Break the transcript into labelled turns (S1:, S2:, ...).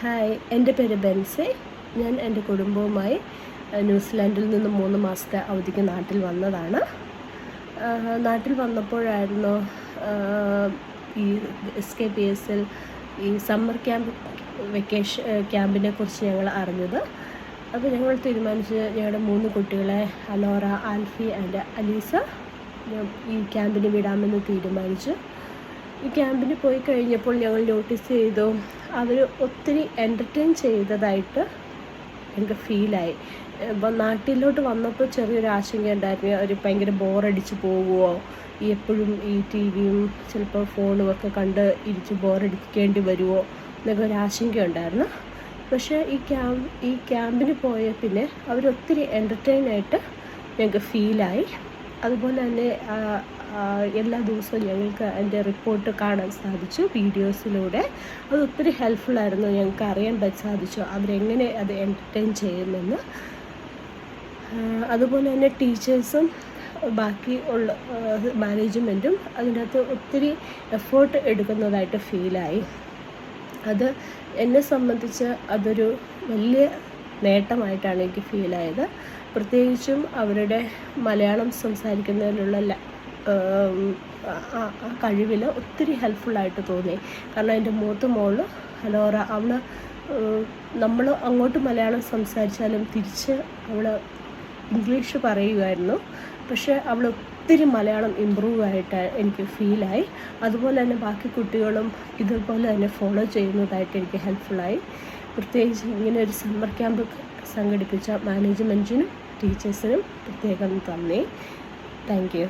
S1: Hi, എൻ്റെ പേര് ബെൻസി. ഞാൻ എൻ്റെ കുടുംബവുമായി ന്യൂസിലാൻഡിൽ നിന്ന് 3 മാസത്തെ അവധിക്ക് നാട്ടിൽ വന്നതാണ്. നാട്ടിൽ വന്നപ്പോഴായിരുന്നു ഈ SKPSൽ ഈ സമ്മർ ക്യാമ്പിനെ കുറിച്ച് ഞങ്ങൾ അറിഞ്ഞത്. അപ്പോൾ ഞങ്ങൾ തീരുമാനിച്ച് ഞങ്ങളുടെ 3 കുട്ടികളെ അലോറ, ആൽഫി ആൻഡ് അലീസ ഈ ക്യാമ്പിന് വിടാമെന്ന് തീരുമാനിച്ചു. ഈ ക്യാമ്പിന് പോയി കഴിഞ്ഞപ്പോൾ ഞങ്ങൾ നോട്ടീസ് ചെയ്തു, അവർ ഒത്തിരി എൻ്റർടൈൻ ചെയ്തതായിട്ട് എനിക്ക് ഫീലായി. നാട്ടിലോട്ട് വന്നപ്പോൾ ചെറിയൊരു ആശങ്ക ഉണ്ടായിരുന്നു, അവർ ഭയങ്കര ബോറടിച്ച് പോകുമോ, എപ്പോഴും ഈ TV-യും ചിലപ്പോൾ ഫോണും ഒക്കെ കണ്ട് ഇരിച്ച് ബോറടിക്കേണ്ടി വരുമോ എന്നൊക്കെ ഒരു ആശങ്കയുണ്ടായിരുന്നു. പക്ഷേ ഈ ക്യാമ്പിന് പോയ പിന്നെ അവരൊത്തിരി എൻ്റർടൈനായിട്ട് ഞങ്ങൾക്ക് ഫീലായി. അതുപോലെ തന്നെ എല്ലാ ദിവസവും ഞങ്ങൾക്ക് അതിൻ്റെ റിപ്പോർട്ട് കാണാൻ സാധിച്ചു വീഡിയോസിലൂടെ. അത് ഒത്തിരി ഹെൽപ്ഫുള്ളായിരുന്നു. ഞങ്ങൾക്ക് അറിയാൻ സാധിച്ചു അവരെങ്ങനെ അത് എൻ്റർടൈൻ ചെയ്യുമെന്ന്. അതുപോലെ തന്നെ ടീച്ചേഴ്സും ബാക്കി ഉള്ള മാനേജ്മെൻറ്റും അതിൻ്റെ അകത്ത് ഒത്തിരി എഫേർട്ട് എടുക്കുന്നതായിട്ട് ഫീലായി. അത് എന്നെ സംബന്ധിച്ച് അതൊരു വലിയ നേട്ടമായിട്ടാണ് എനിക്ക് ഫീലായത്. പ്രത്യേകിച്ചും അവരുടെ മലയാളം സംസാരിക്കുന്നതിലുള്ള കഴിവിൽ ഒത്തിരി ഹെൽപ്ഫുള്ളായിട്ട് തോന്നി. കാരണം എൻ്റെ മൂത്ത മോള് അലോറ, അവൾ നമ്മൾ അങ്ങോട്ട് മലയാളം സംസാരിച്ചാലും തിരിച്ച് അവൾ ഇംഗ്ലീഷ് പറയുമായിരുന്നു. പക്ഷേ അവൾ ഒത്തിരി മലയാളം ഇമ്പ്രൂവ് ആയിട്ട് എനിക്ക് ഫീലായി. അതുപോലെ തന്നെ ബാക്കി കുട്ടികളും ഇതുപോലെ തന്നെ ഫോളോ ചെയ്യുന്നതായിട്ട് എനിക്ക് ഹെൽപ്ഫുള്ളായി. പ്രത്യേകിച്ച് ഇങ്ങനെ ഒരു സമ്മർ ക്യാമ്പ് സംഘടിപ്പിച്ച മാനേജ്മെൻറ്റിനും ടീച്ചേഴ്സിനും പ്രത്യേകം നന്ദി. Thank you.